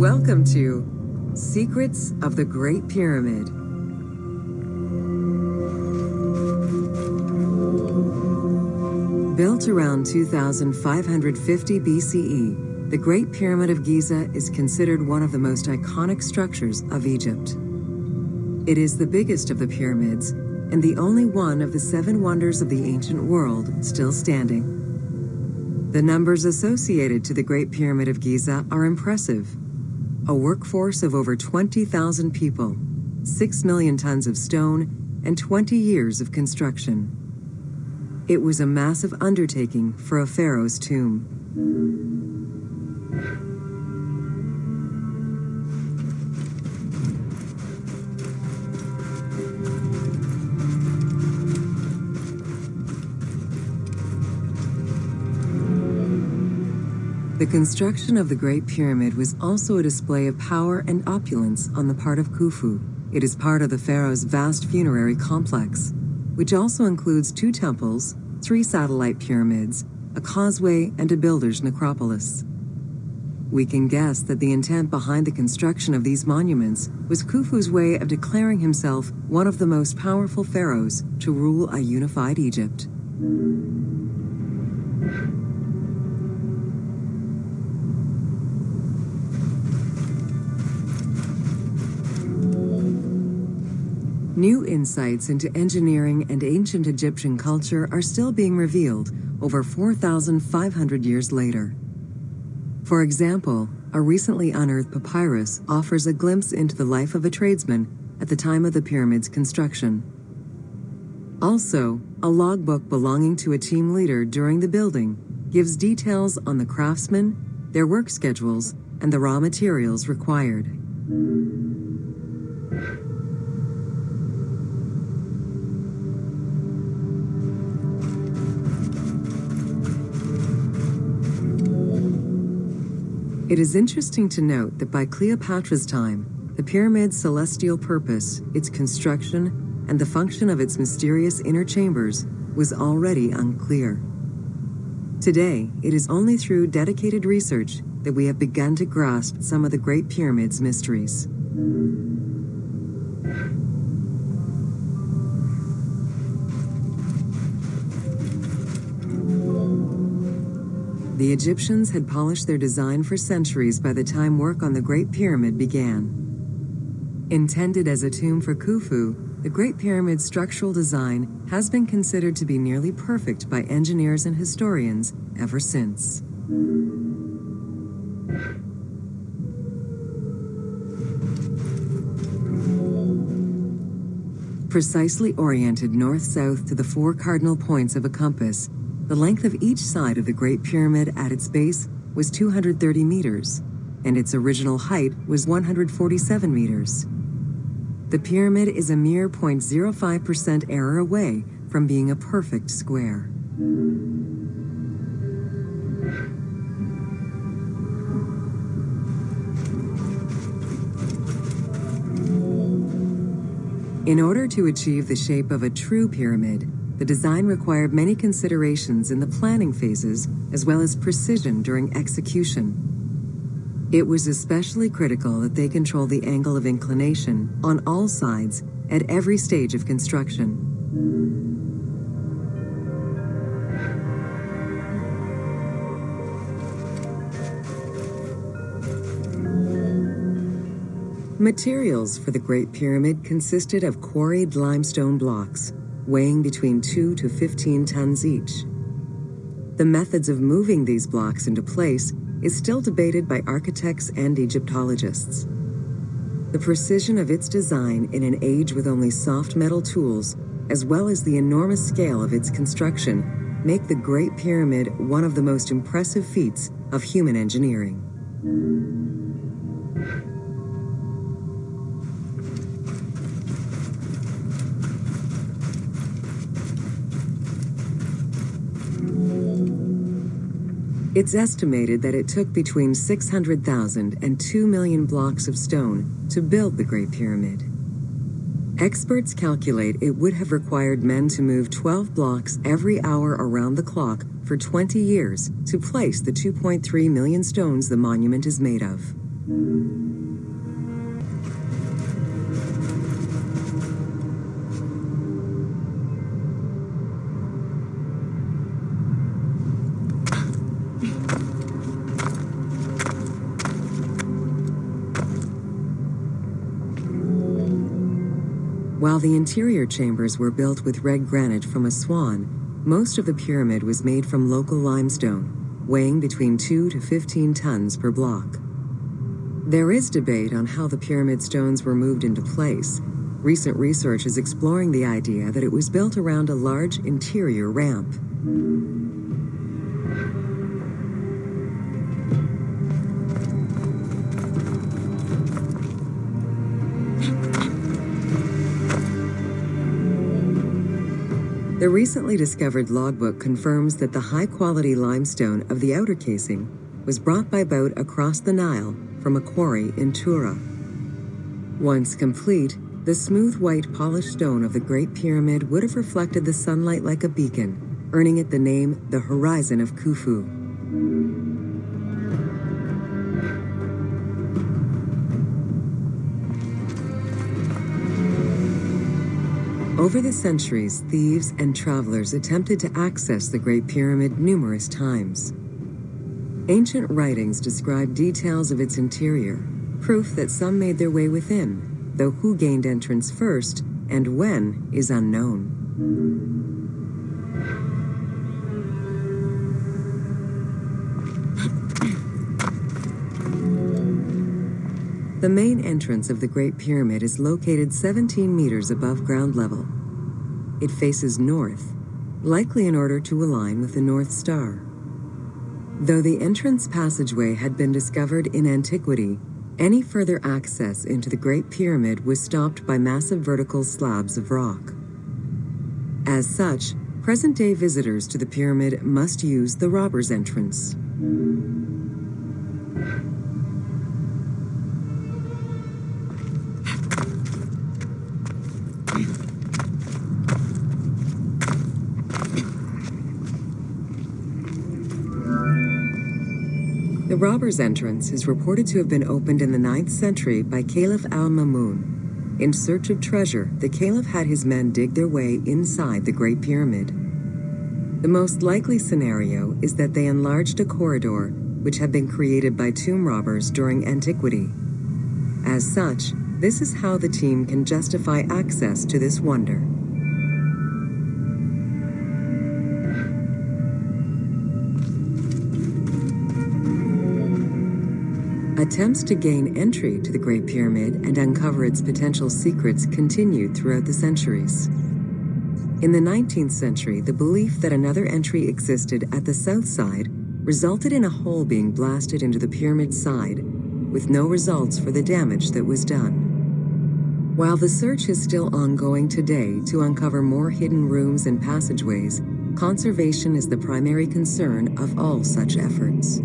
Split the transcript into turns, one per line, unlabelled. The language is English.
Welcome to Secrets of the Great Pyramid. Built around 2550 BCE, the Great Pyramid of Giza is considered one of the most iconic structures of Egypt. It is the biggest of the pyramids and the only one of the 7 wonders of the ancient world still standing. The numbers associated to the Great Pyramid of Giza are impressive. A workforce of over 20,000 people, 6 million tons of stone, and 20 years of construction. It was a massive undertaking for a pharaoh's tomb. The construction of the Great Pyramid was also a display of power and opulence on the part of Khufu. It is part of the pharaoh's vast funerary complex, which also includes 2 temples, 3 satellite pyramids, a causeway, and a builder's necropolis. We can guess that the intent behind the construction of these monuments was Khufu's way of declaring himself one of the most powerful pharaohs to rule a unified Egypt. New insights into engineering and ancient Egyptian culture are still being revealed over 4,500 years later. For example, a recently unearthed papyrus offers a glimpse into the life of a tradesman at the time of the pyramid's construction. Also, a logbook belonging to a team leader during the building gives details on the craftsmen, their work schedules, and the raw materials required. It is interesting to note that by Cleopatra's time, the pyramid's celestial purpose, its construction, and the function of its mysterious inner chambers was already unclear. Today, it is only through dedicated research that we have begun to grasp some of the Great Pyramid's mysteries. The Egyptians had polished their design for centuries by the time work on the Great Pyramid began. Intended as a tomb for Khufu, the Great Pyramid's structural design has been considered to be nearly perfect by engineers and historians ever since. Precisely oriented north-south to the 4 cardinal points of a compass, the length of each side of the Great Pyramid at its base was 230 meters, and its original height was 147 meters. The pyramid is a mere 0.05% error away from being a perfect square. In order to achieve the shape of a true pyramid, the design required many considerations in the planning phases as well as precision during execution. It was especially critical that they control the angle of inclination on all sides at every stage of construction. Materials for the Great Pyramid consisted of quarried limestone blocks, weighing between 2 to 15 tons each. The methods of moving these blocks into place is still debated by architects and Egyptologists. The precision of its design in an age with only soft metal tools, as well as the enormous scale of its construction, make the Great Pyramid one of the most impressive feats of human engineering. It's estimated that it took between 600,000 and 2 million blocks of stone to build the Great Pyramid. Experts calculate it would have required men to move 12 blocks every hour around the clock for 20 years to place the 2.3 million stones the monument is made of. While the interior chambers were built with red granite from Aswan, most of the pyramid was made from local limestone, weighing between 2 to 15 tons per block. There is debate on how the pyramid stones were moved into place. Recent research is exploring the idea that it was built around a large interior ramp. The recently discovered logbook confirms that the high-quality limestone of the outer casing was brought by boat across the Nile from a quarry in Tura. Once complete, the smooth white polished stone of the Great Pyramid would have reflected the sunlight like a beacon, earning it the name the Horizon of Khufu. Over the centuries, thieves and travelers attempted to access the Great Pyramid numerous times. Ancient writings describe details of its interior, proof that some made their way within, though who gained entrance first and when is unknown. The main entrance of the Great Pyramid is located 17 meters above ground level. It faces north, likely in order to align with the North Star. Though the entrance passageway had been discovered in antiquity, any further access into the Great Pyramid was stopped by massive vertical slabs of rock. As such, present-day visitors to the pyramid must use the robber's entrance. The robber's entrance is reported to have been opened in the 9th century by Caliph al-Mamun. In search of treasure, the caliph had his men dig their way inside the Great Pyramid. The most likely scenario is that they enlarged a corridor which had been created by tomb robbers during antiquity. As such, this is how the team can justify access to this wonder. Attempts to gain entry to the Great Pyramid and uncover its potential secrets continued throughout the centuries. In the 19th century, the belief that another entry existed at the south side resulted in a hole being blasted into the pyramid side, with no results for the damage that was done. While the search is still ongoing today to uncover more hidden rooms and passageways, conservation is the primary concern of all such efforts.